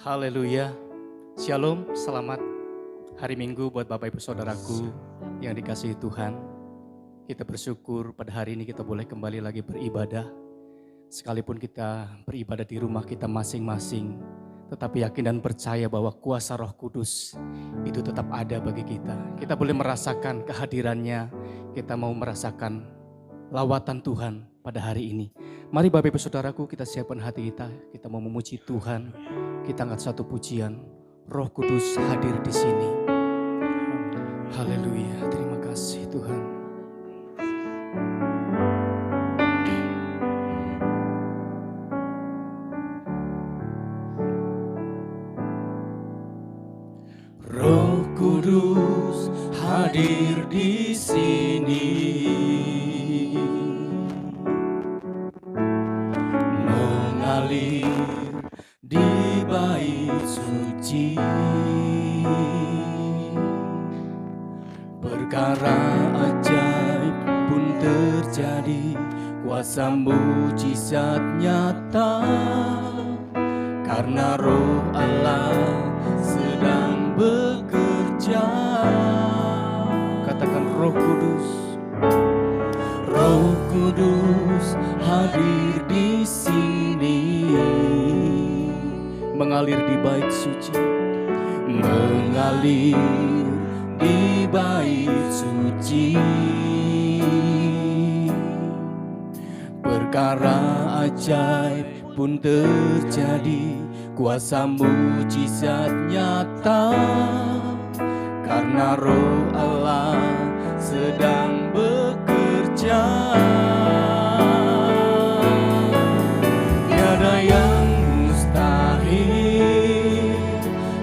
Haleluya. Shalom, selamat hari Minggu buat Bapak Ibu Saudaraku yang dikasihi Tuhan. Kita bersyukur pada hari ini kita boleh kembali lagi beribadah. Sekalipun kita beribadah di rumah kita masing-masing, tetapi yakin dan percaya bahwa kuasa Roh Kudus itu tetap ada bagi kita. Kita boleh merasakan kehadirannya, kita mau merasakan lawatan Tuhan pada hari ini. Mari Bapak Ibu Saudaraku, kita siapkan hati kita mau memuji Tuhan. Kita angkat satu pujian, Roh Kudus hadir di sini. Haleluya, terima kasih Tuhan. Roh Kudus hadir di sini, mengalir di bait suci. Perkara ajaib pun terjadi, kuasa mujizat nyata, karena Roh Allah sedang bekerja. Katakan Roh Kudus. Roh Kudus hadir di sini, mengalir di bait suci, mengalir di bait suci. Perkara ajaib pun terjadi, kuasa mujizat nyata, karena Roh Allah sedang bekerja. Tiada yang mustahil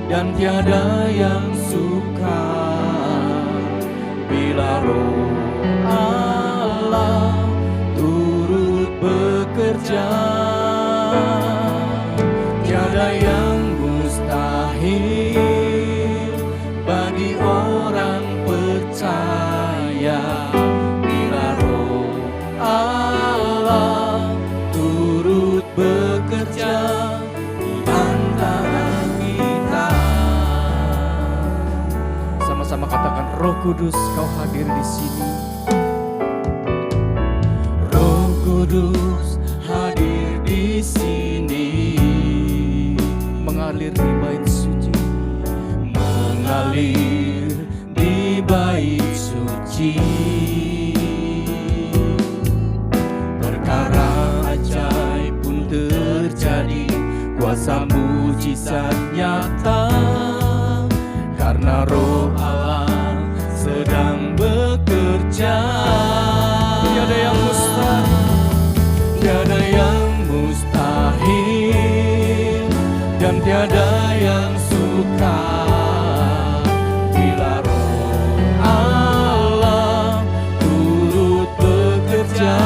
dan tiada yang sukar bila Roh Allah turut bekerja. Tiada yang mustahil bagi orang percaya bila Roh Allah turut bekerja di antara kita. Sama-sama katakan, Roh Kudus kau hadir di sini. Roh Kudus hadir di sini, mengalir di bait suci, mengalir di bait suci. Perkara ajaib pun terjadi, kuasa mujizat nyata, karena Roh Allah sedang bekerja. Tiada yang mustahil, tiada yang mustahil dan tiada yang sukar bila Roh Allah turut bekerja.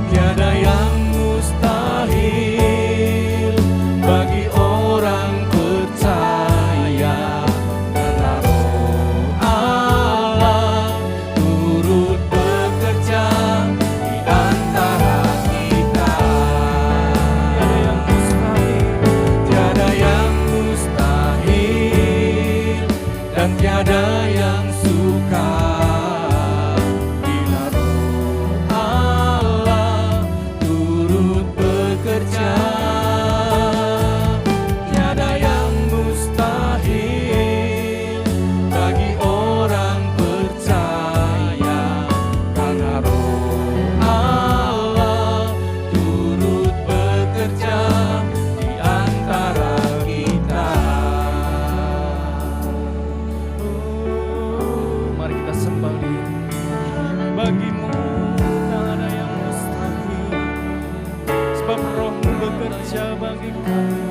Tiada yang mustahil bagi orang percaya, karena Roh Allah turut bekerja di antara kita. Tiada yang mustahil dan tiada yang sukar bila Roh Allah turut bekerja. Tiada yang mustahil bagi orang percaya, karena Roh Allah turut bekerja di antara kita. Mari kita sembah Dia. Bagimu tak ada yang mustahil, sebab Roh-Mu bekerja bagi kami.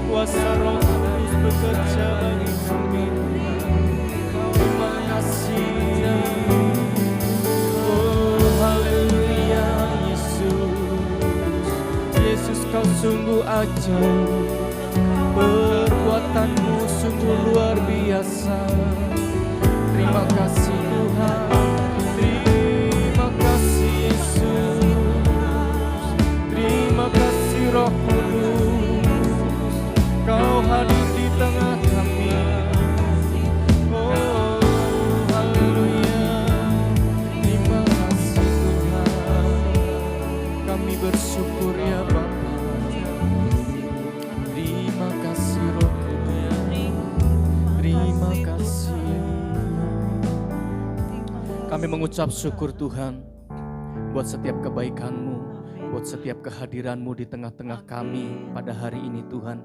Kuasa Roh Kudus bekerja bagi kami. Terima kasih. Oh haleluya Yesus. Yesus kau sungguh ajaib, perbuatan-Mu sungguh luar biasa. Terima kasih Tuhan, terima kasih Yesus, terima kasih Roh Kudus. Kami mengucap syukur Tuhan buat setiap kebaikan-Mu, buat setiap kehadiran-Mu di tengah-tengah kami pada hari ini Tuhan.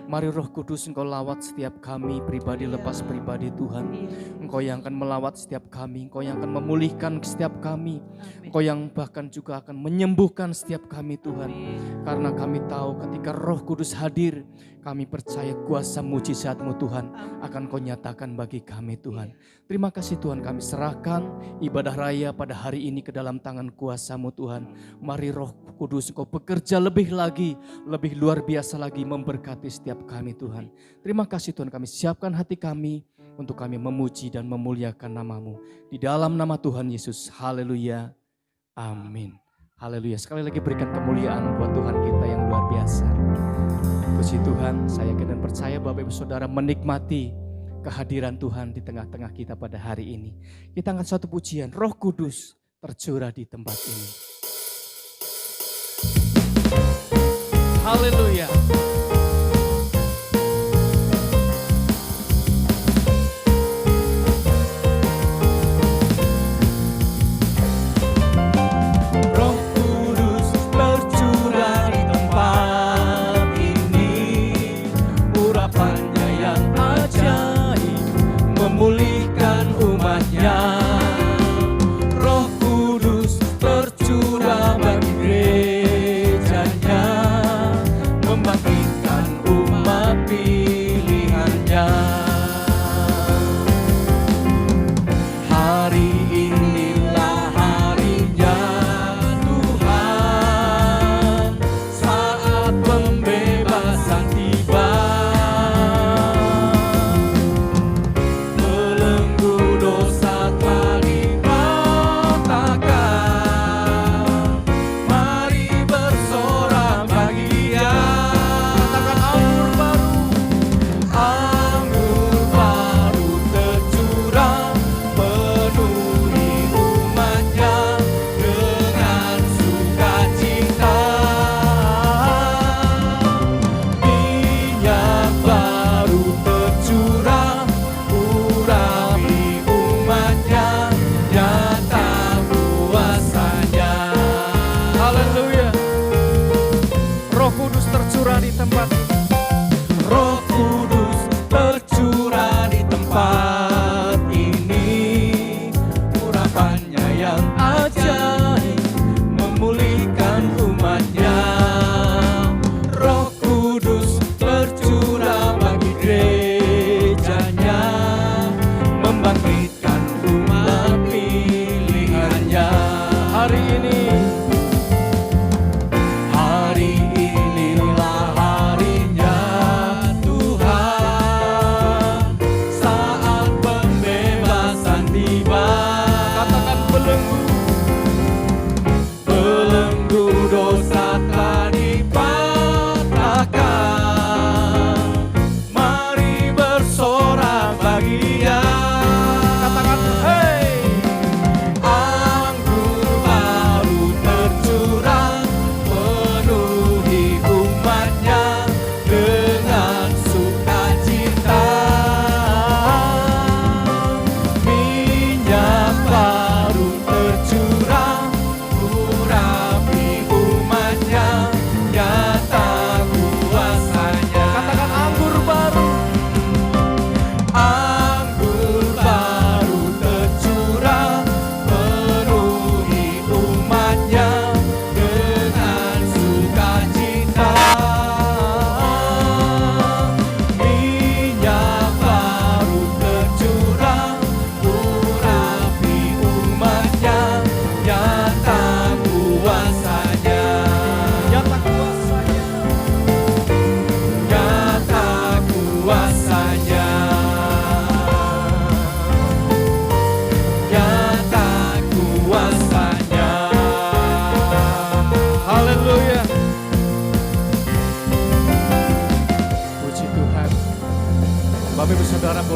Mari Roh Kudus Engkau lawat setiap kami pribadi lepas pribadi Tuhan. Engkau yang akan melawat setiap kami, Engkau yang akan memulihkan setiap kami, Engkau yang bahkan juga akan menyembuhkan setiap kami Tuhan. Karena kami tahu ketika Roh Kudus hadir, kami percaya kuasa mujizat-Mu Tuhan akan Kau nyatakan bagi kami Tuhan. Terima kasih Tuhan, kami serahkan ibadah raya pada hari ini ke dalam tangan kuasa-Mu Tuhan. Mari Roh Kudus Engkau bekerja lebih lagi, lebih luar biasa lagi memberkati setiap kami Tuhan. Terima kasih Tuhan, kami siapkan hati kami untuk kami memuji dan memuliakan nama-Mu. Di dalam nama Tuhan Yesus, haleluya, amin. Haleluya, sekali lagi berikan kemuliaan buat Tuhan kita yang luar biasa. Puji Tuhan, saya yakin dan percaya Bapak Ibu Saudara menikmati kehadiran Tuhan di tengah-tengah kita pada hari ini. Kita angkat satu pujian, Roh Kudus tercurah di tempat ini. Haleluya. Memulihkan umatnya, Roh Kudus tercurah bagi gerejanya, membangkitkan umat pilihannya. Hari inilah harinya Tuhan, saat pembebasan tiba.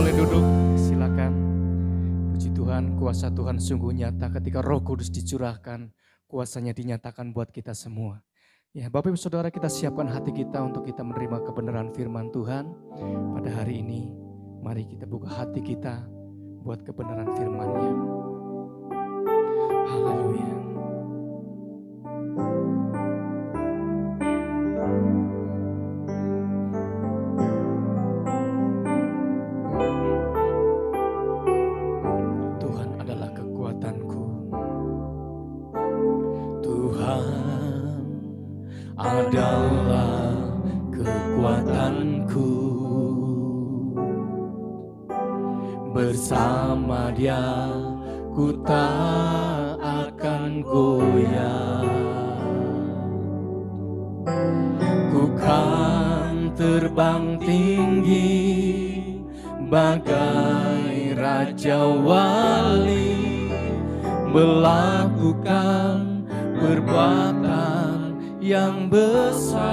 boleh duduk, silakan. Puji Tuhan, kuasa Tuhan sungguh nyata ketika Roh Kudus dicurahkan, kuasanya dinyatakan buat kita semua. Ya, Bapak Ibu Saudara, kita siapkan hati kita untuk kita menerima kebenaran firman Tuhan pada hari ini. Mari kita buka hati kita buat kebenaran firman-Nya. adalah kekuatanku. Bersama Dia ku tak akan goyah. Ku kan terbang tinggi bagai Raja Wali, melakukan perbuatan yang besar.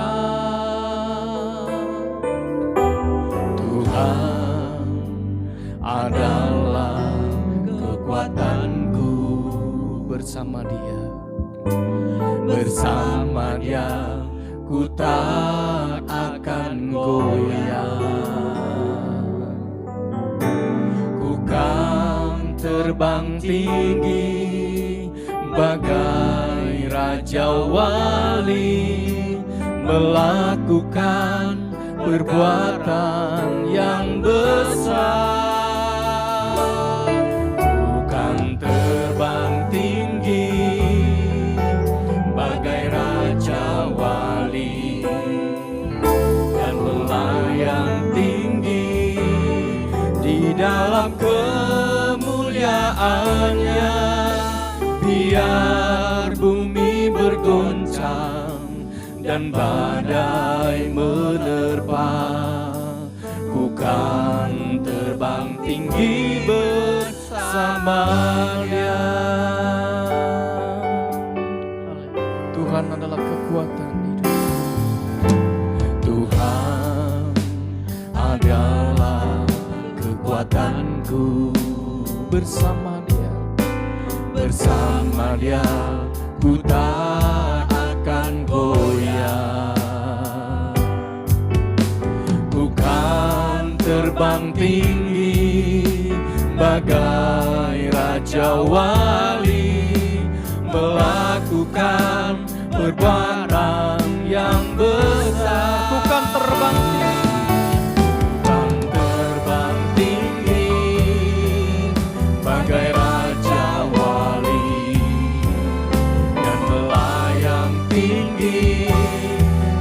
Tuhan adalah kekuatanku. Bersama Dia, bersama Dia ku tak akan goyah. Ku kan terbang tinggi bagai Raja Wali, melakukan perbuatan yang besar. Ku kan terbang tinggi bagai Raja Wali dan melayang tinggi di dalam kemuliaannya. Biar bumi bergoncang dan badai menerpa, ku kan terbang tinggi bersama Dia. Tuhan adalah kekuatan hidup. Tuhan adalah kekuatanku. Bersama Dia, bersama Dia ku tak akan goyah. Ku kan terbang tinggi bagai Raja Wali, melakukan perbuatan yang besar. ku kan terbang tinggi Kan terbang tinggi bagai Raja Wali dan melayang tinggi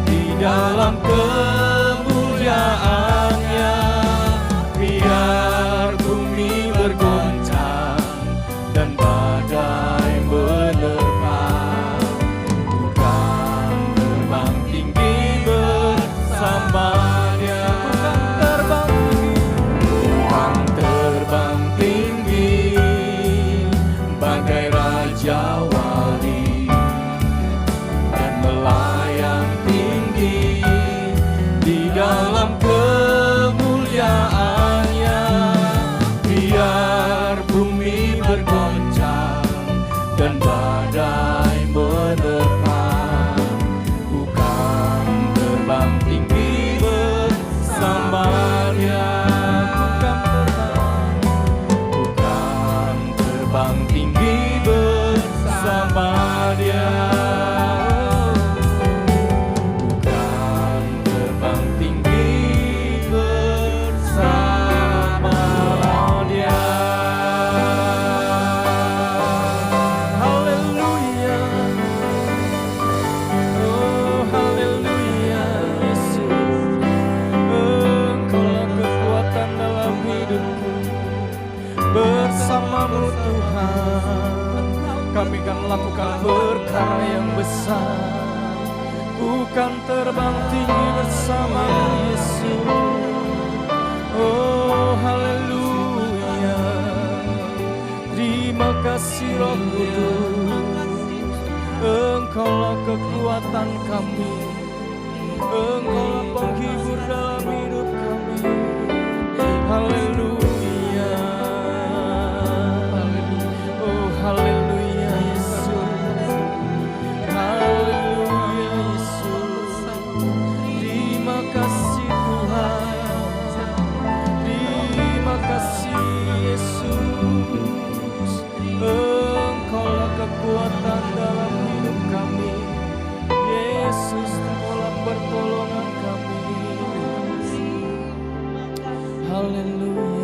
di dalam kemuliaannya. Biar bumi bergoncang dan badai menerpa, ku kan terbang tinggi bersama Dia. Ku kan terbang tinggi bagai Raja Wali dan melayang tinggi di dalam kemuliaannya. Biar bumi bergoncang dan badai menerpa, ku kan terbang tinggi bersama Dia. Ku kan terbang tinggi bersama Dia. Ku kan terbang tinggi bersama Dia. Haleluya. Oh haleluya Yesus. Engkaulah kekuatan dalam hidupku. Bersamamu Tuhan, kami kan lakukan perkara yang besar. Ku kan terbang tinggi bersama Yesus. Oh haleluya. Terima kasih Roh Kudus. Engkaulah kekuatan kami. Engkaulah penghibur dalam hidup kami. Haleluya. Oh haleluya Yesus. Haleluya Yesus. Terima kasih Tuhan. Terima kasih Yesus. Engkaulah kekuatan dalam hidup kami. Yesus, Engkaulah pertolongan kami. Haleluya.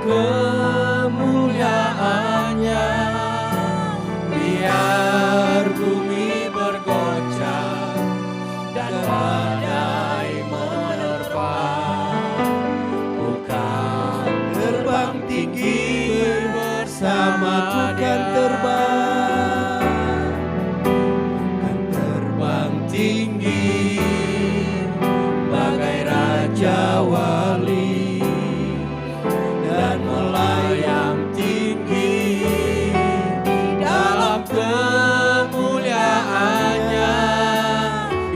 kemuliaannya. Biar bumi bergoncang dan badai menerpa, bukan terbang tinggi bersama Tuhan terbang, bukan terbang tinggi bagai raja wali dan melayang tinggi dalam kemuliaannya.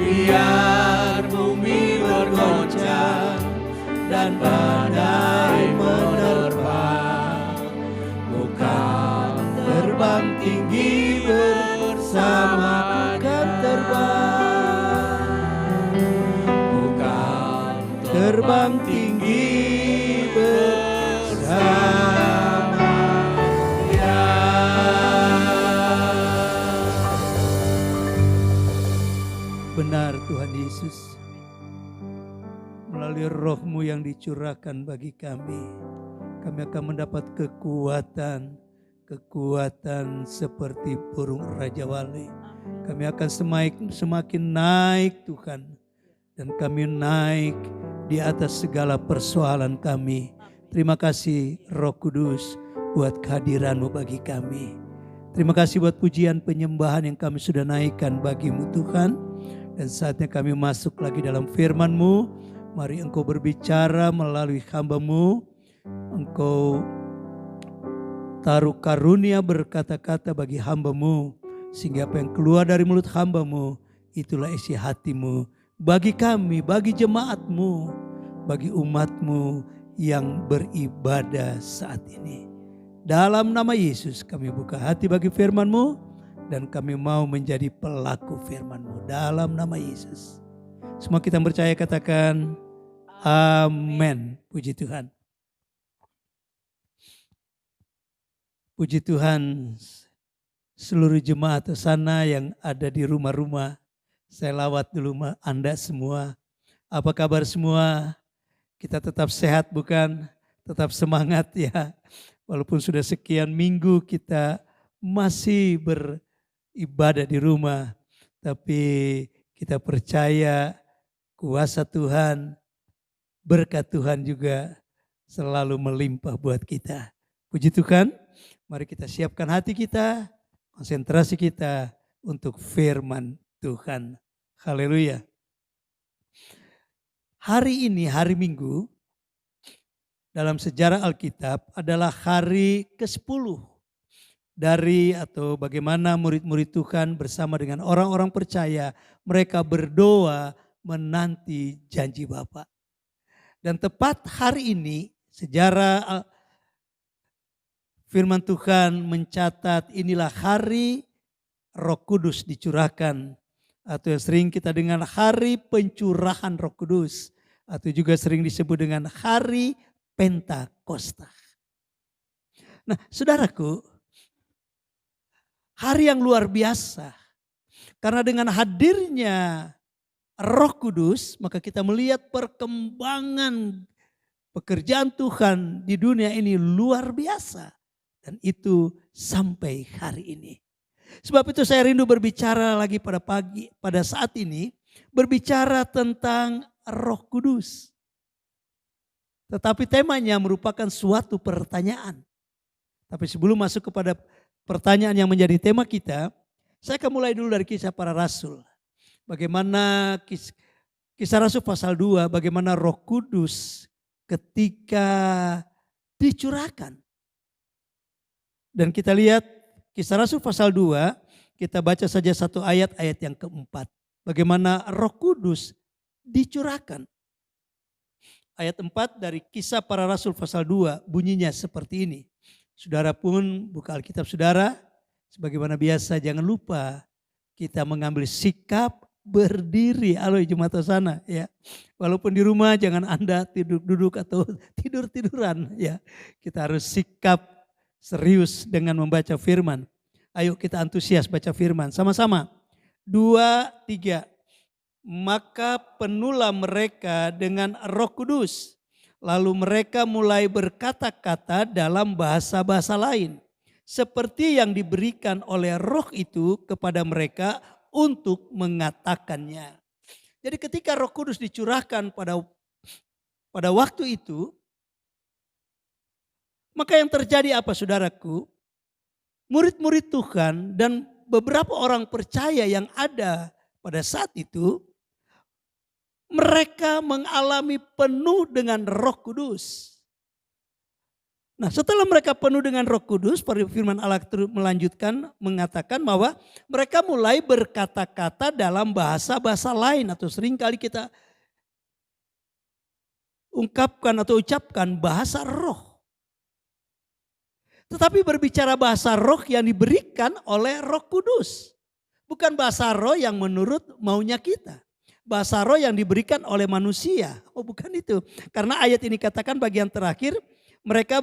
Biar bumi bergoncang dan badai menerpa, bukan terbang tinggi bersama Tuhan terbang, bukan terbang tinggi bersama Dia. Benar Tuhan Yesus, melalui roh-Mu yang dicurahkan bagi kami akan mendapat kekuatan seperti burung Raja Wali. Kami akan semakin naik Tuhan, dan kami naik di atas segala persoalan kami. Terima kasih Roh Kudus buat kehadiran-Mu bagi kami. Terima kasih buat pujian penyembahan yang kami sudah naikkan bagi-Mu Tuhan. Dan saatnya kami masuk lagi dalam firman-Mu. Mari Engkau berbicara melalui hamba-Mu. Engkau taruh karunia berkata-kata bagi hamba-Mu, sehingga apa yang keluar dari mulut hamba-Mu itulah isi hati-Mu bagi kami, bagi jemaat-Mu, bagi umat-Mu yang beribadah saat ini. Dalam nama Yesus kami buka hati bagi firman-Mu, dan kami mau menjadi pelaku firman-Mu dalam nama Yesus. Semua kita percaya katakan amin. Puji Tuhan. Puji Tuhan, seluruh jemaat sana yang ada di rumah-rumah. Saya lawat dulu Anda semua. Apa kabar semua? Kita tetap sehat bukan? Tetap semangat ya. Walaupun sudah sekian minggu kita masih beribadah di rumah. Tapi kita percaya kuasa Tuhan, berkat Tuhan juga selalu melimpah buat kita. Puji Tuhan. Mari kita siapkan hati kita, konsentrasi kita untuk firman Tuhan. Haleluya. Hari ini, hari Minggu, dalam sejarah Alkitab adalah hari ke-10 dari atau bagaimana murid-murid Tuhan bersama dengan orang-orang percaya, mereka berdoa menanti janji Bapa. Dan tepat hari ini, sejarah firman Tuhan mencatat inilah hari Roh Kudus dicurahkan, atau yang sering kita dengar hari pencurahan Roh Kudus, atau juga sering disebut dengan hari Pentakosta. Nah, saudaraku, hari yang luar biasa, karena dengan hadirnya Roh Kudus maka kita melihat perkembangan pekerjaan Tuhan di dunia ini luar biasa. Dan itu sampai hari ini. Sebab itu saya rindu berbicara lagi pada saat ini. Berbicara tentang Roh Kudus. Tetapi temanya merupakan suatu pertanyaan. Tapi sebelum masuk kepada pertanyaan yang menjadi tema kita, saya akan mulai dulu dari Kisah Para Rasul. Bagaimana Kisah Rasul pasal 2, bagaimana Roh Kudus ketika dicurahkan. Dan kita lihat Kisah Rasul pasal 2, kita baca saja satu ayat yang keempat. Bagaimana Roh Kudus dicurahkan. Ayat 4 dari Kisah Para Rasul pasal 2 bunyinya seperti ini. Saudara pun buka Alkitab saudara, sebagaimana biasa jangan lupa kita mengambil sikap berdiri. Halo jemaat sana ya. Walaupun di rumah jangan Anda duduk atau tidur-tiduran ya. Kita harus sikap serius dengan membaca firman. Ayo kita antusias baca firman sama-sama. 2, 3. Maka penuhlah mereka dengan Roh Kudus. Lalu mereka mulai berkata-kata dalam bahasa-bahasa lain. Seperti yang diberikan oleh roh itu kepada mereka untuk mengatakannya. Jadi ketika Roh Kudus dicurahkan pada waktu itu, maka yang terjadi apa saudaraku? Murid-murid Tuhan dan beberapa orang percaya yang ada pada saat itu, mereka mengalami penuh dengan Roh Kudus. Nah, setelah mereka penuh dengan Roh Kudus, firman Allah melanjutkan mengatakan bahwa mereka mulai berkata-kata dalam bahasa-bahasa lain, atau seringkali kita ungkapkan atau ucapkan bahasa roh. Tetapi berbicara bahasa roh yang diberikan oleh Roh Kudus. Bukan bahasa roh yang menurut maunya kita. Bahasa roh yang diberikan oleh manusia. Oh, bukan itu. Karena ayat ini katakan bagian terakhir, mereka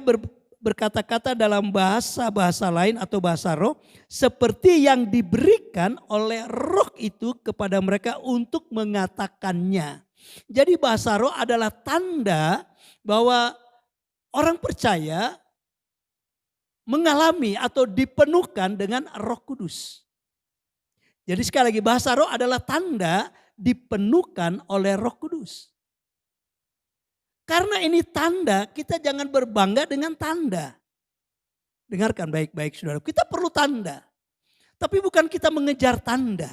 berkata-kata dalam bahasa-bahasa lain atau bahasa roh seperti yang diberikan oleh roh itu kepada mereka untuk mengatakannya. Jadi bahasa roh adalah tanda bahwa orang percaya mengalami atau dipenuhkan dengan Roh Kudus. Jadi sekali lagi bahasa roh adalah tanda dipenuhkan oleh Roh Kudus. Karena ini tanda, kita jangan berbangga dengan tanda. Dengarkan baik-baik saudara, kita perlu tanda. Tapi bukan kita mengejar tanda.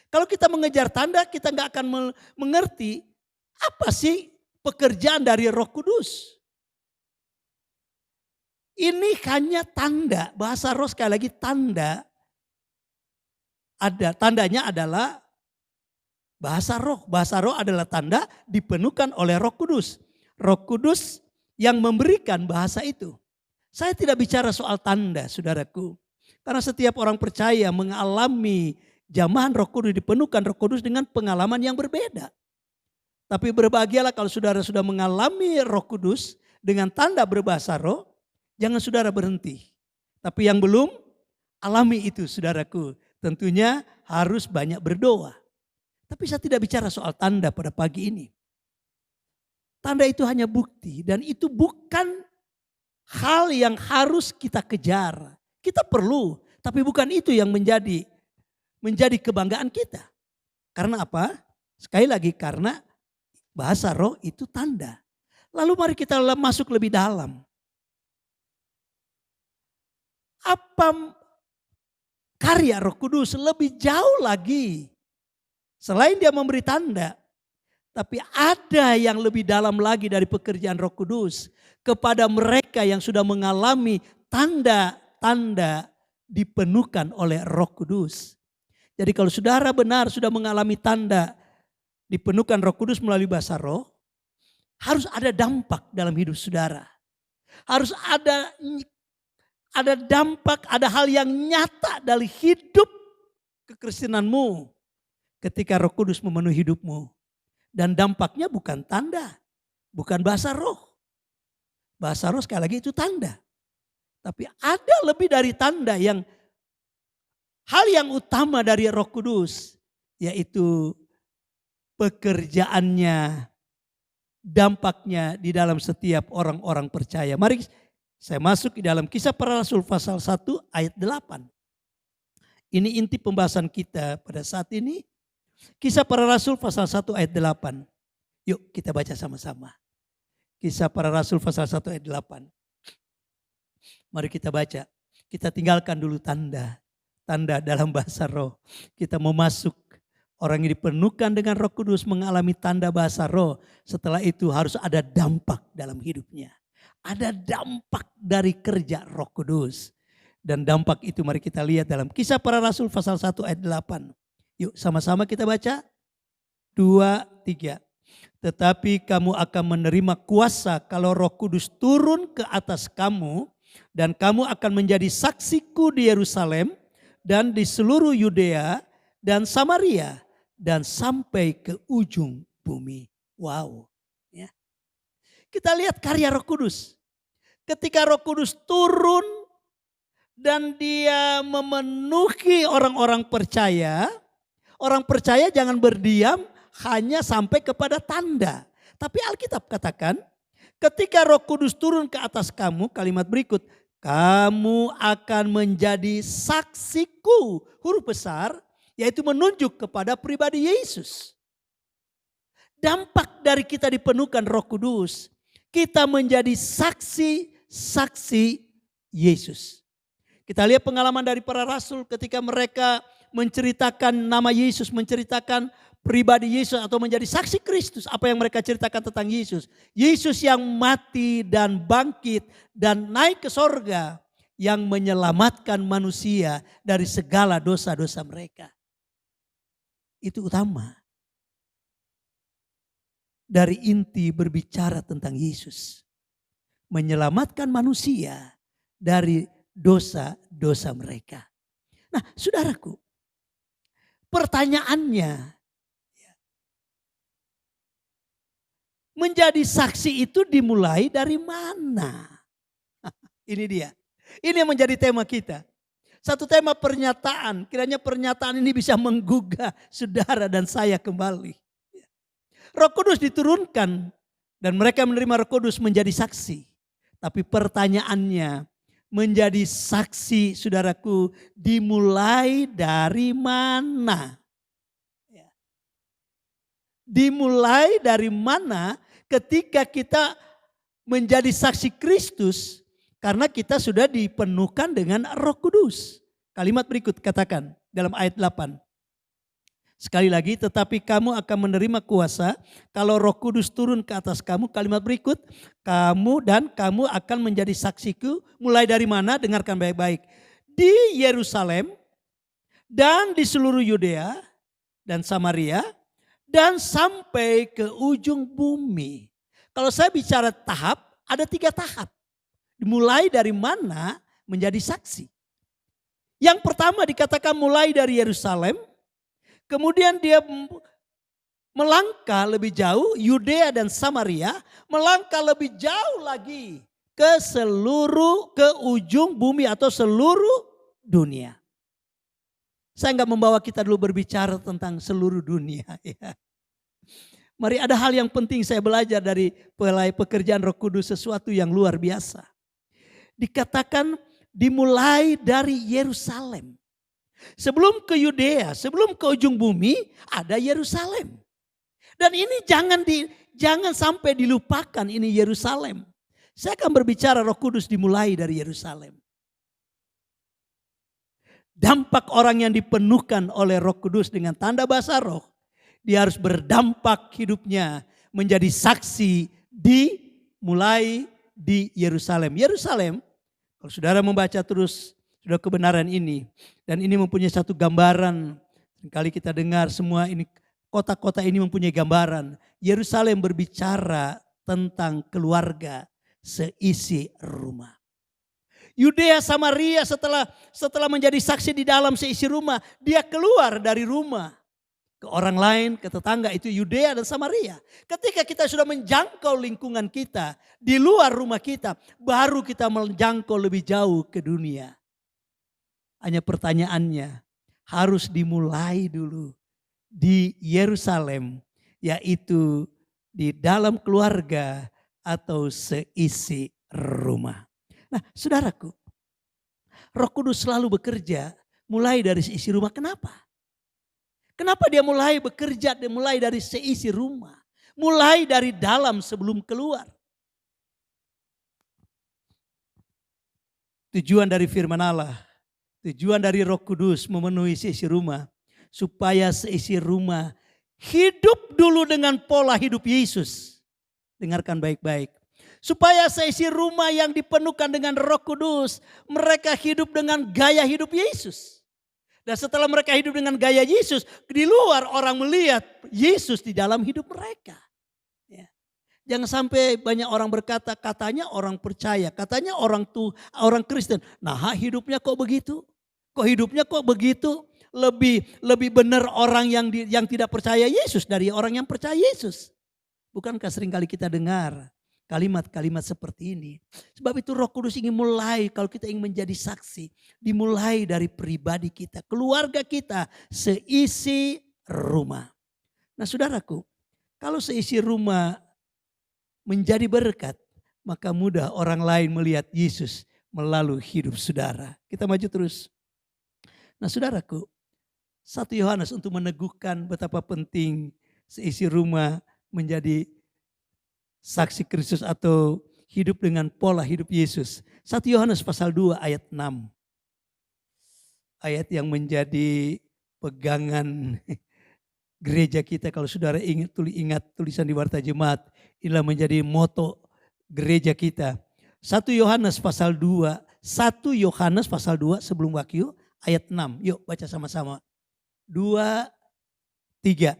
Kalau kita mengejar tanda, kita nggak akan mengerti apa sih pekerjaan dari Roh Kudus. Ini hanya tanda, bahasa roh sekali lagi tanda. Tandanya adalah bahasa roh. Bahasa roh adalah tanda dipenuhkan oleh Roh Kudus. Roh Kudus yang memberikan bahasa itu. Saya tidak bicara soal tanda, saudaraku. Karena setiap orang percaya mengalami jamahan Roh Kudus, dipenuhkan Roh Kudus dengan pengalaman yang berbeda. Tapi berbahagialah kalau saudara sudah mengalami Roh Kudus dengan tanda berbahasa roh, jangan saudara berhenti. Tapi yang belum alami itu saudaraku, tentunya harus banyak berdoa. Tapi saya tidak bicara soal tanda pada pagi ini. Tanda itu hanya bukti dan itu bukan hal yang harus kita kejar. Kita perlu, tapi bukan itu yang menjadi kebanggaan kita. Karena apa? Sekali lagi karena bahasa roh itu tanda. Lalu mari kita masuk lebih dalam. Apa karya Roh Kudus lebih jauh lagi? Selain dia memberi tanda, tapi ada yang lebih dalam lagi dari pekerjaan Roh Kudus kepada mereka yang sudah mengalami tanda-tanda dipenuhkan oleh Roh Kudus. Jadi kalau saudara benar sudah mengalami tanda dipenuhkan Roh Kudus melalui bahasa roh, harus ada dampak dalam hidup saudara. Harus ada dampak, ada hal yang nyata dari hidup kekristenanmu ketika Roh Kudus memenuhi hidupmu. Dan dampaknya bukan tanda, bukan bahasa roh. Bahasa roh sekali lagi itu tanda. Tapi ada lebih dari tanda yang hal yang utama dari Roh Kudus, yaitu pekerjaannya, dampaknya di dalam setiap orang-orang percaya. Mari saya masuk di dalam Kisah Para Rasul pasal 1 ayat 8. Ini inti pembahasan kita pada saat ini. Kisah Para Rasul pasal 1 ayat 8. Yuk kita baca sama-sama. Kisah Para Rasul pasal 1 ayat 8. Mari kita baca. Kita tinggalkan dulu tanda dalam bahasa roh. Kita mau masuk. Orang yang dipenuhkan dengan Roh Kudus mengalami tanda bahasa roh. Setelah itu harus ada dampak dalam hidupnya. Ada dampak dari kerja Roh Kudus. Dan dampak itu mari kita lihat dalam Kisah Para Rasul pasal 1 ayat 8. Yuk sama-sama kita baca. 2, 3. Tetapi kamu akan menerima kuasa kalau Roh Kudus turun ke atas kamu. Dan kamu akan menjadi saksiku di Yerusalem dan di seluruh Yudea dan Samaria. Dan sampai ke ujung bumi. Wow. Ya. Kita lihat karya Roh Kudus. Ketika Roh Kudus turun dan dia memenuhi orang-orang percaya. Orang percaya jangan berdiam hanya sampai kepada tanda. Tapi Alkitab katakan Ketika Roh Kudus turun ke atas kamu, kalimat berikut, kamu akan menjadi saksiku. Huruf besar, yaitu menunjuk kepada pribadi Yesus. Dampak dari kita dipenuhkan Roh Kudus, kita menjadi saksi-saksi Yesus. Kita lihat pengalaman dari para rasul ketika mereka menceritakan nama Yesus, menceritakan pribadi Yesus atau menjadi saksi Kristus. Apa yang mereka ceritakan tentang Yesus. Yesus yang mati dan bangkit dan naik ke sorga, yang menyelamatkan manusia dari segala dosa-dosa mereka. Itu utama. Dari inti berbicara tentang Yesus. Menyelamatkan manusia dari dosa-dosa mereka. Nah, saudaraku, pertanyaannya, menjadi saksi itu dimulai dari mana? Ini dia. Ini yang menjadi tema kita. Satu tema pernyataan. Kiranya pernyataan ini bisa menggugah saudara dan saya kembali. Roh Kudus diturunkan dan mereka menerima Roh Kudus menjadi saksi. Tapi pertanyaannya, menjadi saksi saudaraku dimulai dari mana? Dimulai dari mana ketika kita menjadi saksi Kristus karena kita sudah dipenuhkan dengan Roh Kudus. Kalimat berikut katakan dalam ayat 8. Sekali lagi, tetapi kamu akan menerima kuasa kalau Roh Kudus turun ke atas kamu. Kalimat berikut, kamu akan menjadi saksiku. Mulai dari mana? Dengarkan baik-baik. Di Yerusalem dan di seluruh Yudea dan Samaria dan sampai ke ujung bumi. Kalau saya bicara tahap, ada 3 tahap. Dimulai dari mana menjadi saksi. Yang pertama dikatakan mulai dari Yerusalem. Kemudian dia melangkah lebih jauh, Yudea dan Samaria, melangkah lebih jauh lagi ke ujung bumi atau seluruh dunia. Saya enggak membawa kita dulu berbicara tentang seluruh dunia. Ya. Mari, ada hal yang penting saya belajar dari pekerjaan Roh Kudus, sesuatu yang luar biasa. Dikatakan dimulai dari Yerusalem. Sebelum ke Yudea, sebelum ke ujung bumi ada Yerusalem. Dan ini jangan sampai dilupakan, ini Yerusalem. Saya akan berbicara Roh Kudus dimulai dari Yerusalem. Dampak orang yang dipenuhkan oleh Roh Kudus dengan tanda bahasa roh, dia harus berdampak hidupnya menjadi saksi mulai di Yerusalem. Yerusalem, kalau saudara membaca terus sudah kebenaran ini. Dan ini mempunyai satu gambaran. Kali kita dengar semua ini, kota-kota ini mempunyai gambaran. Yerusalem berbicara tentang keluarga seisi rumah. Yudea Samaria setelah menjadi saksi di dalam seisi rumah, dia keluar dari rumah ke orang lain, ke tetangga, itu Yudea dan Samaria. Ketika kita sudah menjangkau lingkungan kita, di luar rumah kita, baru kita menjangkau lebih jauh ke dunia. Hanya pertanyaannya harus dimulai dulu di Yerusalem, yaitu di dalam keluarga atau seisi rumah. Nah, saudaraku, Roh Kudus selalu bekerja mulai dari seisi rumah. Kenapa? Kenapa dia mulai bekerja mulai dari seisi rumah? Mulai dari dalam sebelum keluar. Tujuan dari firman Allah, tujuan dari Roh Kudus memenuhi seisi rumah, supaya seisi rumah hidup dulu dengan pola hidup Yesus. Dengarkan baik-baik. Supaya seisi rumah yang dipenuhkan dengan Roh Kudus, mereka hidup dengan gaya hidup Yesus. Dan setelah mereka hidup dengan gaya Yesus, di luar orang melihat Yesus di dalam hidup mereka. Ya. Jangan sampai banyak orang berkata, katanya orang percaya, katanya orang Kristen. Nah, hidupnya kok begitu? Kok hidupnya kok begitu? Lebih benar orang yang tidak percaya Yesus dari orang yang percaya Yesus. Bukankah seringkali kita dengar kalimat-kalimat seperti ini? Sebab itu Roh Kudus ingin mulai, kalau kita ingin menjadi saksi, dimulai dari pribadi kita, keluarga kita, seisi rumah. Nah, saudaraku, kalau seisi rumah menjadi berkat, maka mudah orang lain melihat Yesus melalui hidup saudara. Kita maju terus. Nah saudaraku, 1 Yohanes untuk meneguhkan betapa penting seisi rumah menjadi saksi Kristus atau hidup dengan pola hidup Yesus. 1 Yohanes pasal 2 ayat 6. Ayat yang menjadi pegangan gereja kita. Kalau saudara ingat tulisan di Warta Jemaat, inilah menjadi moto gereja kita. 1 Yohanes pasal 2, 1 Yohanes pasal 2 sebelum Wahyu ayat 6. Yuk baca sama-sama. 2, 3.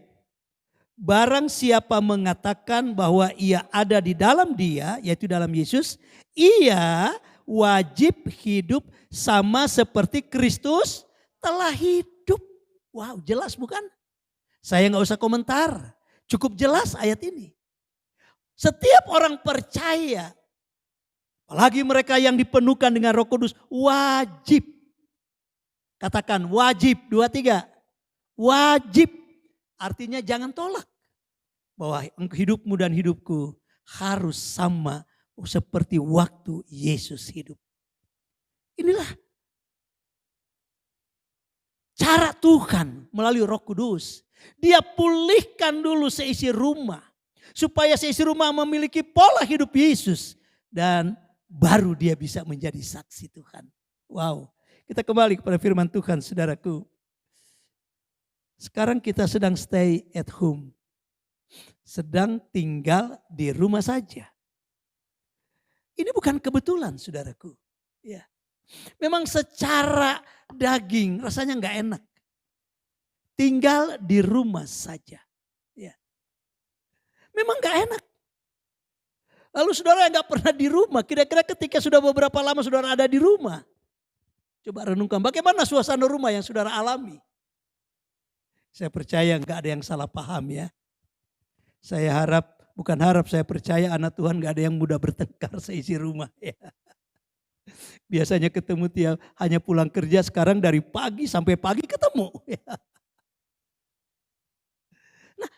Barang siapa mengatakan bahwa ia ada di dalam dia, yaitu dalam Yesus, ia wajib hidup sama seperti Kristus telah hidup. Wow, jelas bukan? Saya nggak usah komentar, cukup jelas ayat ini. Setiap orang percaya, apalagi mereka yang dipenuhkan dengan Roh Kudus, wajib. Katakan wajib, 2, 3. Wajib, artinya jangan tolak. Bahwa hidupmu dan hidupku harus sama seperti waktu Yesus hidup. Inilah cara Tuhan melalui Roh Kudus. Dia pulihkan dulu seisi rumah. Supaya seisi rumah memiliki pola hidup Yesus. Dan baru dia bisa menjadi saksi Tuhan. Wow. Kita kembali kepada firman Tuhan saudaraku. Sekarang kita sedang stay at home. Sedang tinggal di rumah saja. Ini bukan kebetulan saudaraku. Ya. Memang secara daging rasanya gak enak. Tinggal di rumah saja. Ya. Memang gak enak. Lalu saudara yang gak pernah di rumah, kira-kira ketika sudah beberapa lama saudara ada di rumah. Coba renungkan bagaimana suasana rumah yang saudara alami. Saya percaya gak ada yang salah paham ya. Saya harap, bukan harap, saya percaya anak Tuhan gak ada yang mudah bertengkar seisi rumah ya. Biasanya ketemu tiap hanya pulang kerja, sekarang dari pagi sampai pagi ketemu. Ya. Nah,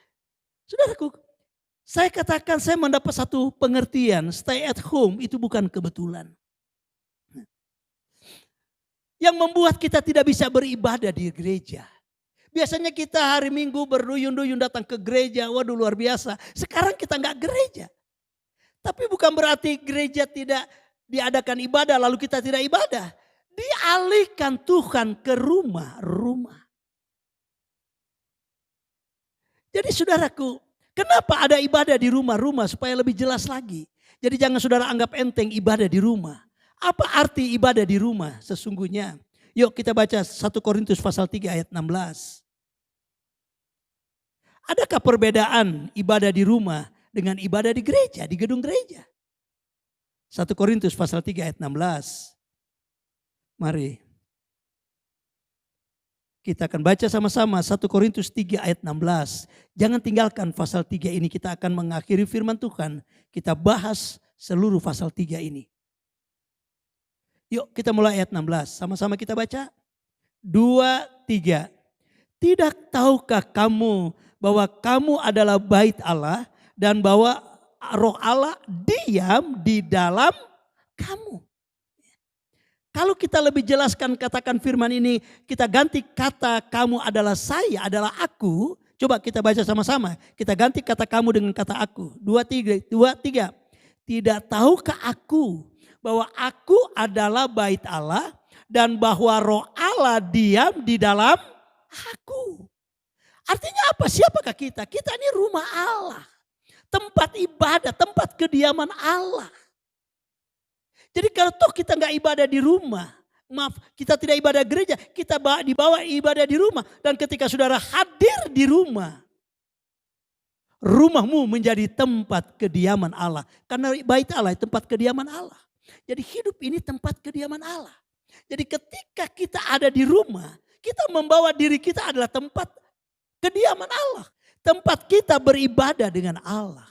saudaraku, saya katakan saya mendapat satu pengertian, stay at home itu bukan kebetulan. Yang membuat kita tidak bisa beribadah di gereja. Biasanya kita hari Minggu berduyun-duyun datang ke gereja, waduh luar biasa. Sekarang kita nggak gereja. Tapi bukan berarti gereja tidak diadakan ibadah lalu kita tidak ibadah. Dialihkan Tuhan ke rumah-rumah. Jadi saudaraku, kenapa ada ibadah di rumah-rumah supaya lebih jelas lagi. Jadi jangan saudara anggap enteng ibadah di rumah. Apa arti ibadah di rumah sesungguhnya? Yuk kita baca 1 Korintus pasal 3 ayat 16. Adakah perbedaan ibadah di rumah dengan ibadah di gereja, di gedung gereja? 1 Korintus pasal 3 ayat 16. Mari. Kita akan baca sama-sama 1 Korintus 3 ayat 16. Jangan tinggalkan pasal 3 ini, kita akan mengakhiri firman Tuhan. Kita bahas seluruh pasal 3 ini. Yuk kita mulai ayat 16, sama-sama kita baca. 2, 3. Tidak tahukah kamu bahwa kamu adalah bait Allah dan bahwa Roh Allah diam di dalam kamu. Kalau kita lebih jelaskan katakan firman ini, kita ganti kata kamu adalah saya, adalah aku. Coba kita baca sama-sama. Kita ganti kata kamu dengan kata aku. 2, 3. Tidak tahukah aku bahwa aku adalah bait Allah dan bahwa Roh Allah diam di dalam aku. Artinya apa? Siapakah kita? Kita ini rumah Allah. Tempat ibadah, tempat kediaman Allah. Jadi kalau toh kita nggak ibadah di rumah, maaf kita tidak ibadah gereja, kita dibawa ibadah di rumah. Dan ketika saudara hadir di rumah, rumahmu menjadi tempat kediaman Allah. Karena bait Allah tempat kediaman Allah. Jadi hidup ini tempat kediaman Allah. Jadi ketika kita ada di rumah, kita membawa diri kita adalah tempat kediaman Allah. Tempat kita beribadah dengan Allah.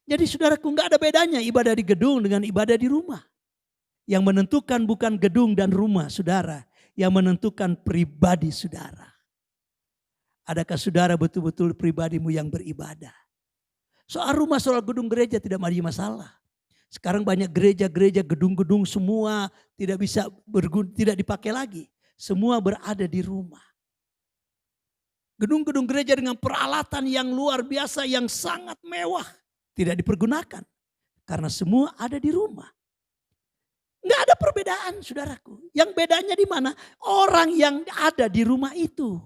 Jadi saudaraku gak ada bedanya ibadah di gedung dengan ibadah di rumah. Yang menentukan bukan gedung dan rumah saudara. Yang menentukan pribadi saudara. Adakah saudara betul-betul pribadimu yang beribadah? Soal rumah, soal gedung gereja tidak ada masalah. Sekarang banyak gereja-gereja, gedung-gedung semua tidak bisa tidak dipakai lagi. Semua berada di rumah. Gedung-gedung gereja dengan peralatan yang luar biasa, yang sangat mewah. Tidak dipergunakan. Karena semua ada di rumah. Enggak ada perbedaan, saudaraku. Yang bedanya di mana? Orang yang ada di rumah itu.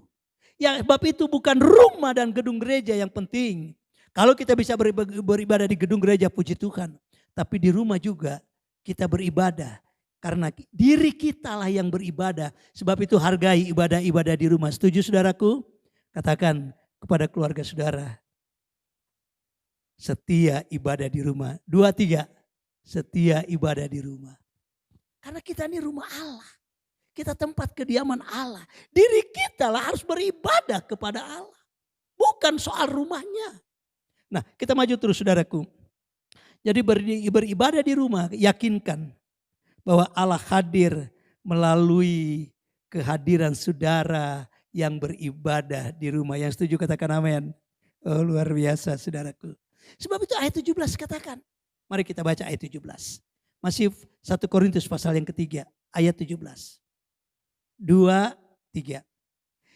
Ya, sebab itu bukan rumah dan gedung gereja yang penting. Kalau kita bisa beribadah di gedung gereja, puji Tuhan. Tapi di rumah juga kita beribadah. Karena diri kita lah yang beribadah. Sebab itu hargai ibadah-ibadah di rumah. Setuju saudaraku? Katakan kepada keluarga saudara. Setia ibadah di rumah. 2, 3. Setia ibadah di rumah. Karena kita ini rumah Allah. Kita tempat kediaman Allah. Diri kita lah harus beribadah kepada Allah. Bukan soal rumahnya. Nah, kita maju terus saudaraku. Jadi beribadah di rumah, yakinkan bahwa Allah hadir melalui kehadiran saudara yang beribadah di rumah. Yang setuju katakan amin. Oh, luar biasa saudaraku. Sebab itu ayat 17 katakan. Mari kita baca ayat 17. Masih 1 Korintus pasal yang ketiga, ayat 17. 2, 3.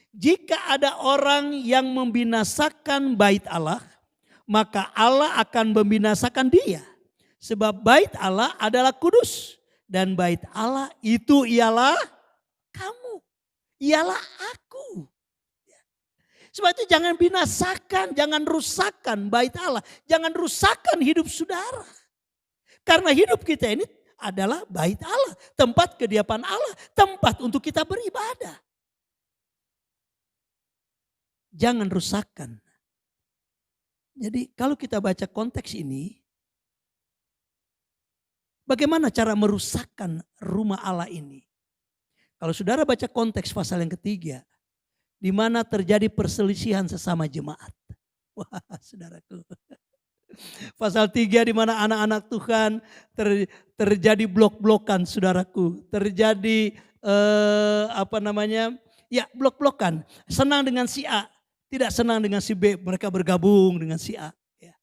Jika ada orang yang membinasakan bait Allah, maka Allah akan membinasakan dia. Sebab bait Allah adalah kudus. Dan bait Allah itu ialah kamu. Ialah aku. Sebab itu jangan binasakan, jangan rusakkan bait Allah. Jangan rusakkan hidup saudara. Karena hidup kita ini adalah bait Allah. Tempat kediaman Allah. Tempat untuk kita beribadah. Jangan rusakkan. Jadi kalau kita baca konteks ini, bagaimana cara merusakkan rumah Allah ini? Kalau saudara baca konteks pasal yang ketiga, di mana terjadi perselisihan sesama jemaat. Wah, saudaraku. Pasal 3 di mana anak-anak Tuhan terjadi blok-blokan, saudaraku. Terjadi blok-blokan. Senang dengan si A. Tidak senang dengan si B, mereka bergabung dengan si A. Ya.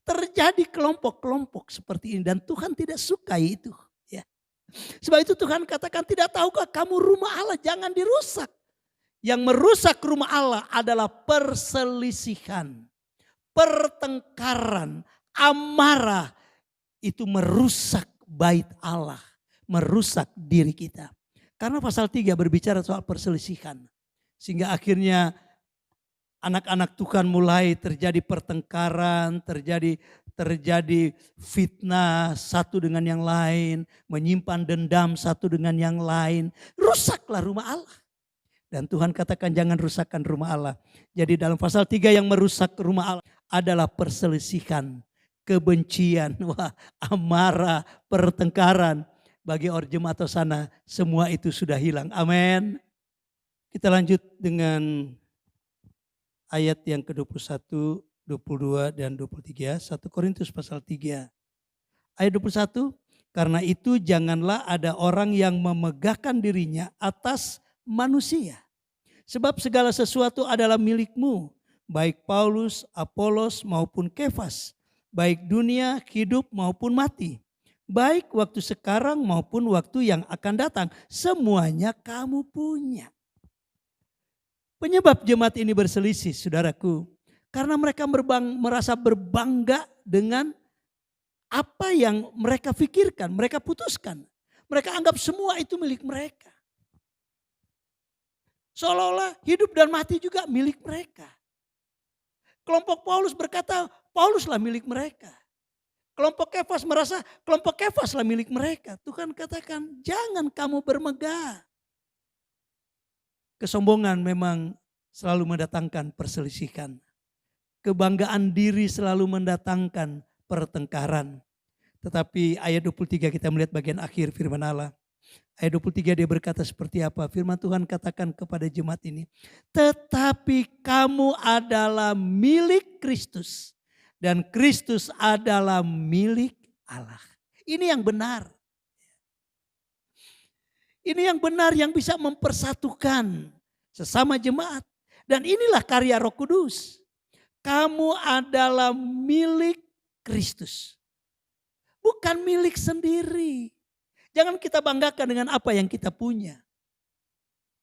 Terjadi kelompok-kelompok seperti ini dan Tuhan tidak suka itu. Ya. Sebab itu Tuhan katakan, tidak tahukah kamu rumah Allah jangan dirusak. Yang merusak rumah Allah adalah perselisihan, pertengkaran, amarah. Itu merusak bait Allah, merusak diri kita. Karena pasal 3 berbicara soal perselisihan. Sehingga akhirnya anak-anak Tuhan mulai terjadi pertengkaran, terjadi fitnah satu dengan yang lain, menyimpan dendam satu dengan yang lain. Rusaklah rumah Allah. Dan Tuhan katakan jangan rusakkan rumah Allah. Jadi dalam pasal 3 yang merusak rumah Allah adalah perselisihan, kebencian, amarah, pertengkaran. Bagi orang jemaat atau sana semua itu sudah hilang. Amin. Kita lanjut dengan ayat yang ke-21, 22 dan 23, 1 Korintus pasal 3. Ayat 21, karena itu janganlah ada orang yang memegahkan dirinya atas manusia. Sebab segala sesuatu adalah milikmu, baik Paulus, Apolos maupun Kefas, baik dunia, hidup maupun mati. Baik waktu sekarang maupun waktu yang akan datang, semuanya kamu punya. Penyebab jemaat ini berselisih, saudaraku, karena mereka merasa berbangga dengan apa yang mereka pikirkan, mereka putuskan. Mereka anggap semua itu milik mereka. Seolah-olah hidup dan mati juga milik mereka. Kelompok Paulus berkata, Pauluslah milik mereka. Kelompok Kefas merasa kelompok Kefaslah milik mereka. Tuhan katakan, jangan kamu bermegah. Kesombongan memang selalu mendatangkan perselisihan. Kebanggaan diri selalu mendatangkan pertengkaran. Tetapi ayat 23 kita melihat bagian akhir firman Allah. Ayat 23 dia berkata seperti apa? Firman Tuhan katakan kepada jemaat ini. Tetapi kamu adalah milik Kristus. Dan Kristus adalah milik Allah. Ini yang benar. Ini yang benar yang bisa mempersatukan sesama jemaat. Dan inilah karya Roh Kudus. kamu adalah milik Kristus. Bukan milik sendiri. Jangan kita banggakan dengan apa yang kita punya.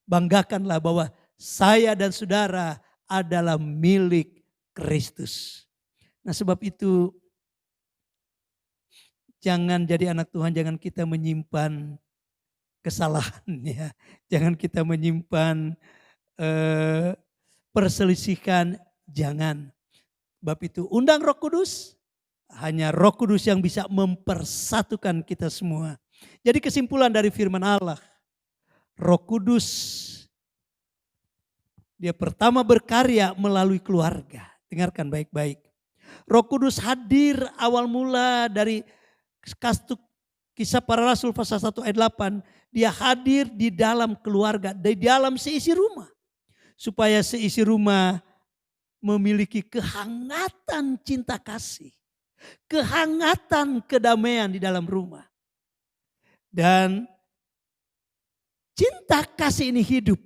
Banggakanlah bahwa saya dan saudara adalah milik Kristus. Nah sebab itu jangan jadi anak Tuhan, jangan kita menyimpan kesalahan ya. Jangan kita menyimpan perselisihan, jangan. Sebab itu undang Roh Kudus, hanya Roh Kudus yang bisa mempersatukan kita semua. Jadi kesimpulan dari firman Allah, Roh Kudus dia pertama berkarya melalui keluarga. Dengarkan baik-baik. Roh Kudus hadir awal mula dari Kisah Para Rasul pasal 1 ayat 8. Dia hadir di dalam keluarga, di dalam seisi rumah. Supaya seisi rumah memiliki kehangatan cinta kasih. Kehangatan kedamaian di dalam rumah. Dan cinta kasih ini hidup.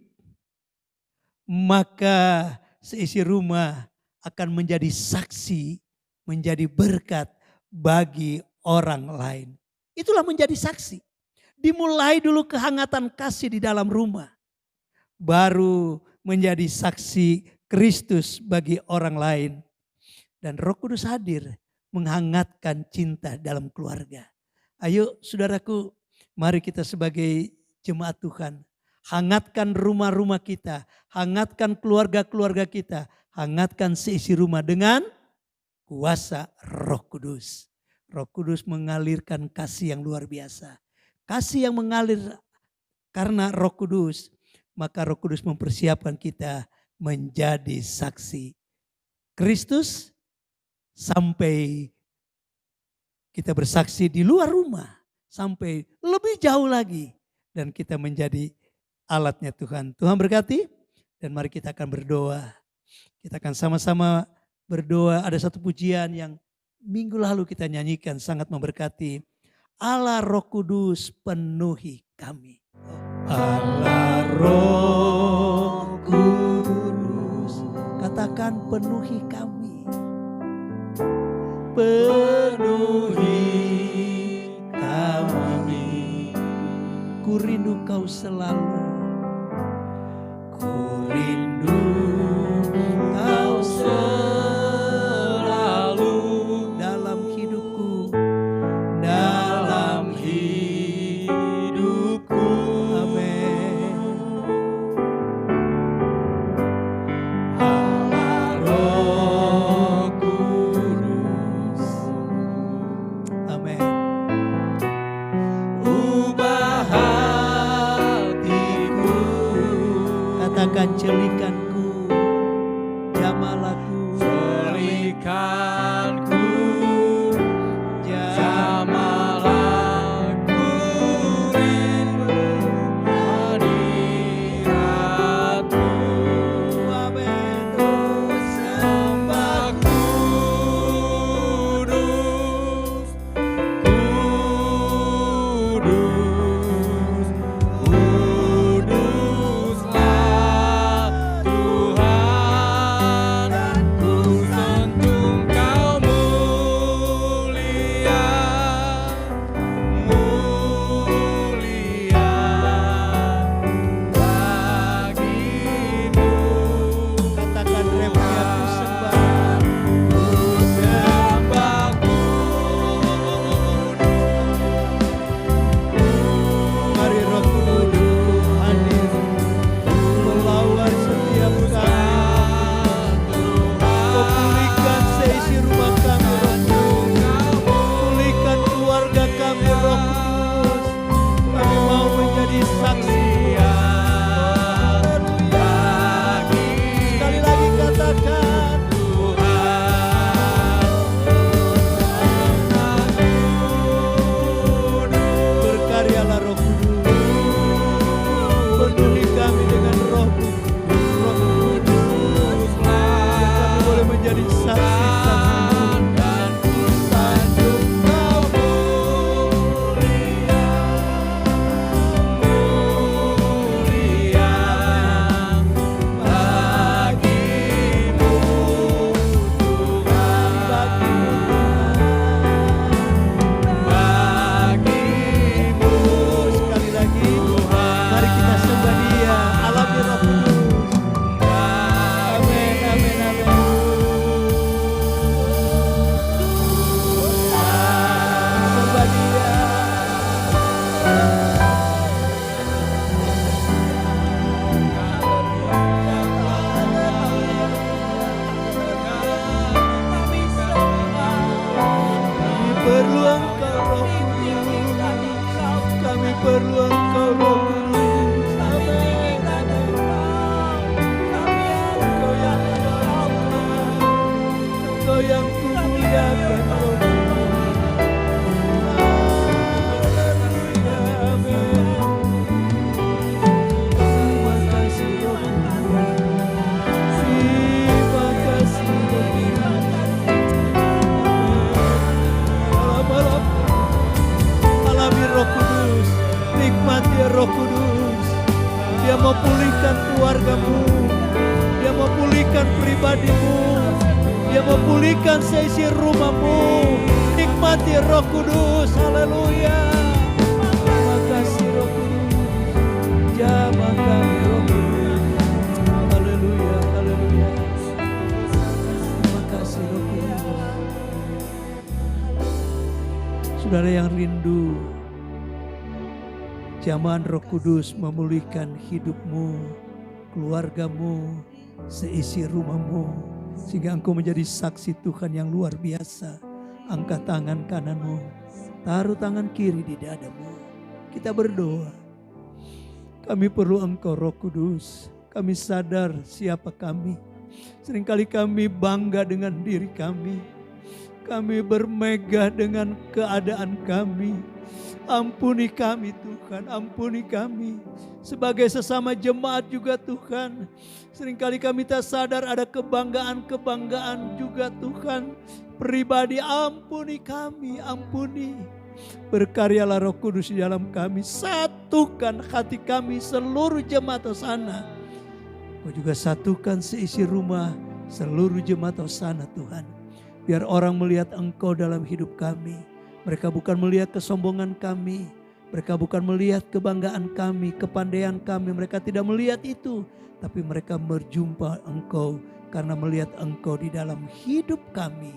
Maka seisi rumah akan menjadi saksi, menjadi berkat bagi orang lain. Itulah menjadi saksi. Dimulai dulu kehangatan kasih di dalam rumah. Baru menjadi saksi Kristus bagi orang lain. Dan Roh Kudus hadir menghangatkan cinta dalam keluarga. Ayo saudaraku, mari kita sebagai jemaat Tuhan. Hangatkan rumah-rumah kita. Hangatkan keluarga-keluarga kita. Hangatkan seisi rumah dengan kuasa Roh Kudus. Roh Kudus mengalirkan kasih yang luar biasa. Kasih yang mengalir karena Roh Kudus. Maka Roh Kudus mempersiapkan kita menjadi saksi Kristus sampai kita bersaksi di luar rumah. Sampai lebih jauh lagi. Dan kita menjadi alatnya Tuhan. Tuhan berkati dan mari kita akan berdoa. Kita akan sama-sama berdoa. Ada satu pujian yang minggu lalu kita nyanyikan sangat memberkati. Allah Roh Kudus penuhi kami. Allah Roh Kudus, katakan penuhi kami. Penuhi kami. Ku rindu kau selalu. Ku rindu kau selalu dalam hidupku. Dalam hidupku. Amin. Allah Roh Kudus. Amin. Ubah hatiku. Katakan jelikanku. Jamalah-Ku. Jelikanku. Kuduslah perlu Engkau Roh Kudus. Amin. Engkau yang Allah, Engkau yang kumuliakan Roh Kudus. Haleluya, amin. Terima kasih Roh Kudus. Terima kasih Roh Kudus. Alami Roh Kudus, nikmati Roh Kudus. Dia mau pulihkan keluargamu, Dia mau pulihkan pribadimu, Dia mau pulihkan seisi rumahmu. Nikmati Roh Kudus, haleluya. Terima kasih Roh Kudus, jamah kami Roh Kudus. Haleluya, haleluya. Terima kasih Roh Kudus. Saudara yang rindu, jamahan Roh Kudus memulihkan hidupmu, keluargamu, seisi rumahmu, sehingga engkau menjadi saksi Tuhan yang luar biasa. Angkat tangan kananmu, taruh tangan kiri di dadamu. Kita berdoa. Kami perlu Engkau Roh Kudus. Kami sadar siapa kami. Seringkali kami bangga dengan diri kami. Kami bermegah dengan keadaan kami. Ampuni kami Tuhan, ampuni kami. Sebagai sesama jemaat juga Tuhan. Seringkali kami tak sadar ada kebanggaan-kebanggaan juga Tuhan. Pribadi ampuni kami, ampuni. Berkaryalah Roh Kudus di dalam kami. Satukan hati kami seluruh jemaat Hosana. Kau juga satukan seisi rumah seluruh jemaat Hosana Tuhan. Biar orang melihat Engkau dalam hidup kami. Mereka bukan melihat kesombongan kami. Mereka bukan melihat kebanggaan kami, kepandaian kami. Mereka tidak melihat itu. Tapi mereka berjumpa Engkau karena melihat Engkau di dalam hidup kami.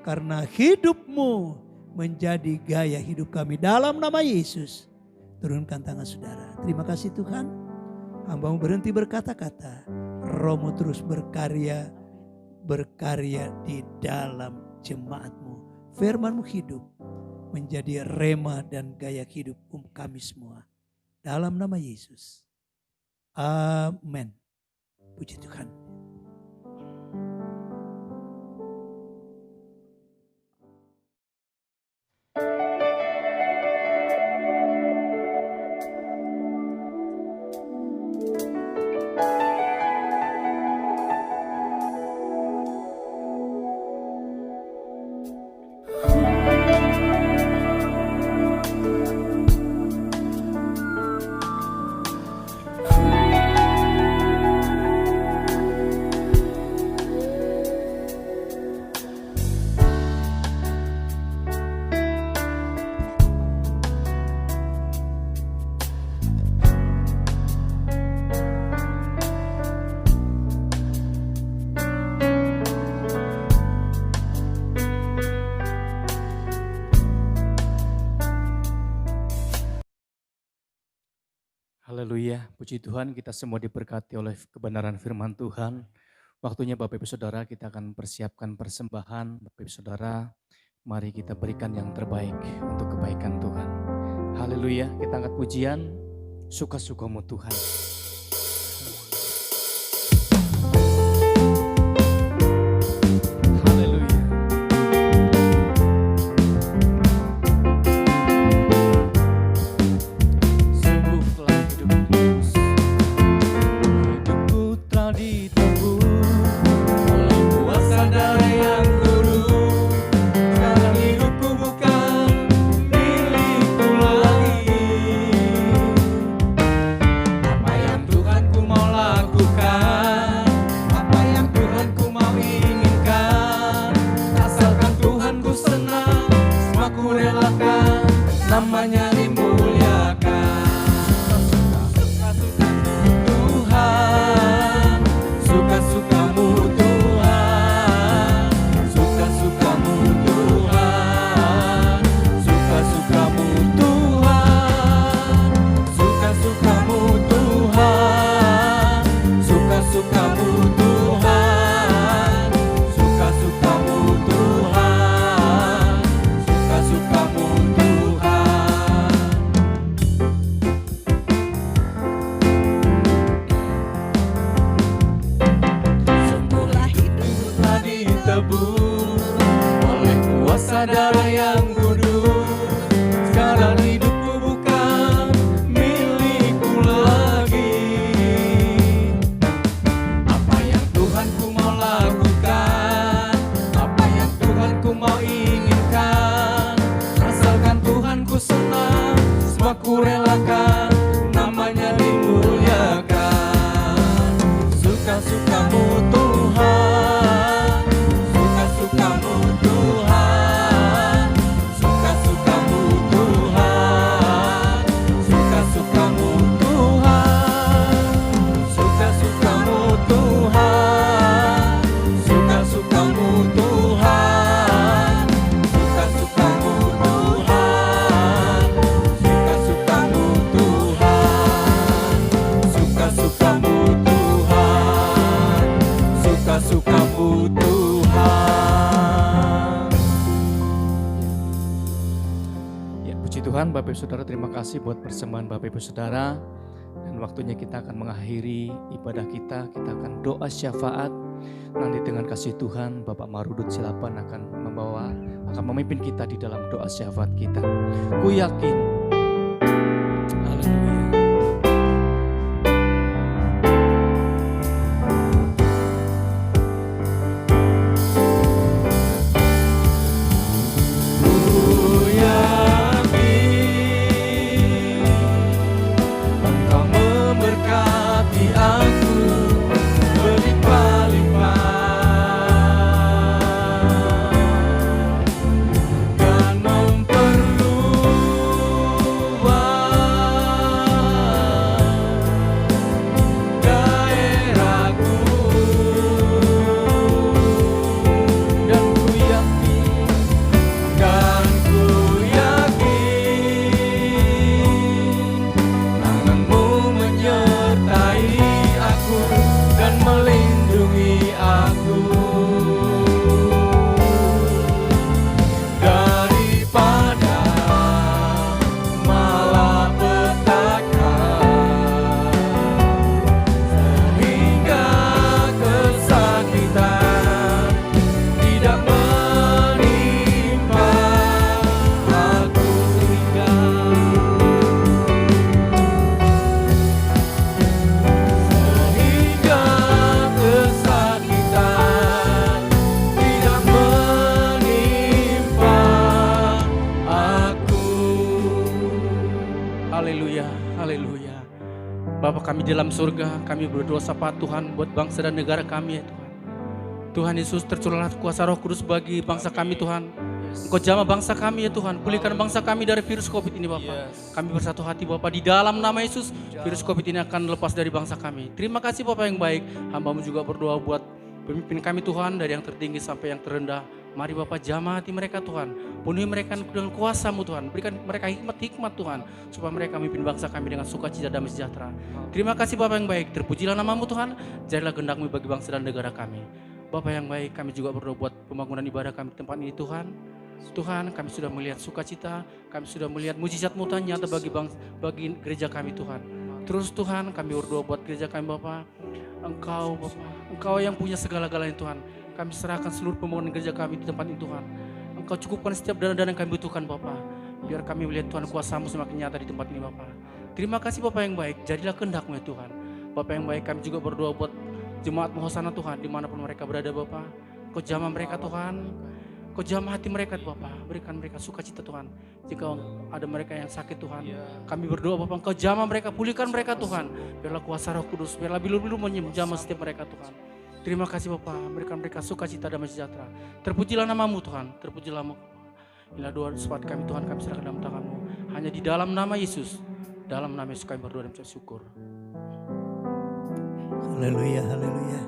Karena hidup-Mu menjadi gaya hidup kami. Dalam nama Yesus. Turunkan tangan saudara. Terima kasih Tuhan. Hamba-Mu berhenti berkata-kata. Roh-Mu terus berkarya di dalam jemaat-Mu. Firman-Mu hidup menjadi rema dan gaya hidup kami semua. Dalam nama Yesus. Amin. Puji Tuhan. Haleluya, puji Tuhan, kita semua diberkati oleh kebenaran firman Tuhan. Waktunya Bapak Ibu Saudara, kita akan persiapkan persembahan. Bapak Ibu Saudara, mari kita berikan yang terbaik untuk kebaikan Tuhan. Haleluya, kita angkat pujian, suka-sukamu Tuhan. Apa ku relakan namanya dimuliakan. Suka-sukamu Tuhan, suka-sukamu Tuhan, suka-sukamu Tuhan, suka-sukamu Tuhan, suka-sukamu Tuhan, suka-sukamu Tuhan, suka-sukamu Tuhan, suka-sukamu Tuhan, suka-sukamu Tuhan, suka-sukamu Tuhan. Ya, puji Tuhan Bapak Ibu Saudara, terima kasih buat persembahan Bapak Ibu Saudara. Dan waktunya kita akan mengakhiri ibadah kita akan doa syafaat. Nanti dengan kasih Tuhan Bapak Marudut Silapan akan memimpin kita di dalam doa syafaat kita. Ku yakin, haleluya. Ku yakin Engkau memberkati aku berlimpah-limpah dan memperluas daerahku. Dan ku yakin tanganmu menyertai aku dan melindungi aku daripada malapetaka, sehingga kesakitan tidak menimpa aku, sehingga kesakitan tidak menimpa aku. Haleluya, haleluya. Bapa kami di dalam surga, kami berdoa sapa Tuhan buat bangsa dan negara kami ya Tuhan. Tuhan Yesus, tercurahlah kuasa Roh Kudus bagi bangsa kami Tuhan. Engkau jamah bangsa kami ya Tuhan, pulihkan bangsa kami dari virus COVID ini Bapak. Kami bersatu hati Bapak, di dalam nama Yesus virus COVID ini akan lepas dari bangsa kami. Terima kasih Bapak yang baik, hamba-Mu juga berdoa buat pemimpin kami Tuhan, dari yang tertinggi sampai yang terendah. Mari Bapak jamah hati mereka Tuhan, penuhi mereka dengan kuasa-Mu Tuhan, berikan mereka hikmat-hikmat Tuhan, supaya mereka memimpin bangsa kami dengan sukacita damai sejahtera. Terima kasih Bapak yang baik, terpujilah nama-Mu Tuhan, jadilah kehendak-Mu bagi bangsa dan negara kami. Bapak yang baik, kami juga berdoa buat pembangunan ibadah kami di tempat ini Tuhan. Tuhan, kami sudah melihat sukacita, kami sudah melihat mujizat-Mu Tuhan nyata bagi gereja kami Tuhan. Terus Tuhan, kami berdoa buat gereja kami Bapak. Engkau Bapak, Engkau yang punya segala-galanya Tuhan. Kami serahkan seluruh pembangunan gereja kami di tempat ini Tuhan. Engkau cukupkan setiap dana-dana yang kami butuhkan Bapak. Biar kami melihat Tuhan kuasa-Mu semakin nyata di tempat ini Bapak. Terima kasih Bapak yang baik, jadilah kehendak-Mu ya Tuhan. Bapak yang baik, kami juga berdoa buat jemaat Hosana Tuhan, dimanapun mereka berada Bapak. Kau jamah mereka Tuhan, Kau jamah hati mereka Bapak, berikan mereka sukacita Tuhan. Jika ada mereka yang sakit Tuhan, kami berdoa Bapak, Engkau jamah mereka, pulihkan mereka Tuhan. Biarlah kuasa Roh Kudus, biarlah bilu-bilu menjamah setiap mereka Tuhan. Terima kasih Bapak, berikan mereka sukacita damai sejahtera. Terpujilah nama-Mu Tuhan, terpujilah Mu. Inilah doa sifat kami Tuhan, kami serahkan dalam tangan-Mu. Hanya di dalam nama Yesus, dalam nama Yesus kami berdoa dan mengucap syukur. Haleluya, haleluya.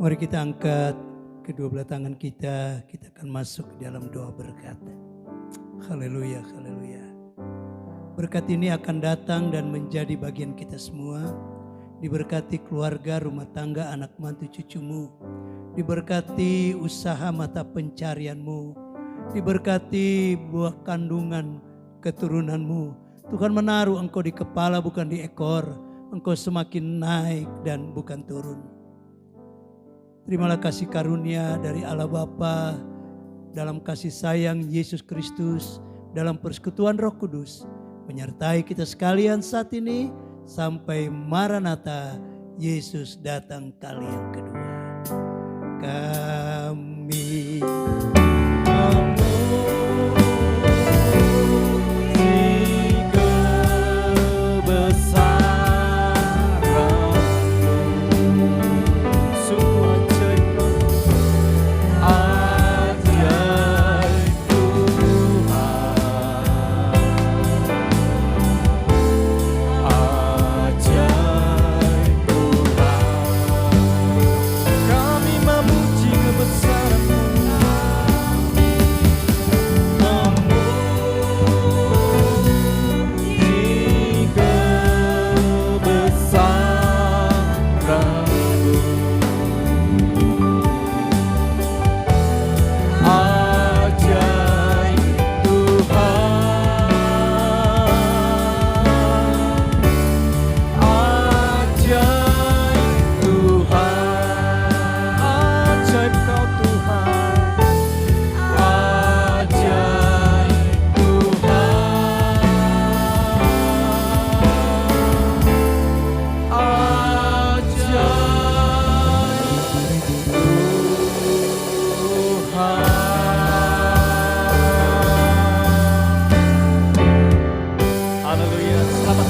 Mari kita angkat kedua belah tangan kita akan masuk ke dalam doa berkat. Haleluya, haleluya. Berkat ini akan datang dan menjadi bagian kita semua. Diberkati keluarga, rumah tangga, anak mantu cucumu. Diberkati usaha mata pencarianmu. Diberkati buah kandungan keturunanmu. Tuhan menaruh engkau di kepala bukan di ekor. Engkau semakin naik dan bukan turun. Terimalah kasih karunia dari Allah Bapa, dalam kasih sayang Yesus Kristus, dalam persekutuan Roh Kudus, menyertai kita sekalian saat ini sampai Maranatha, Yesus datang kali yang kedua. Kami memuji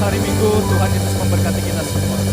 hari Minggu. Tuhan Yesus memberkati kita semua.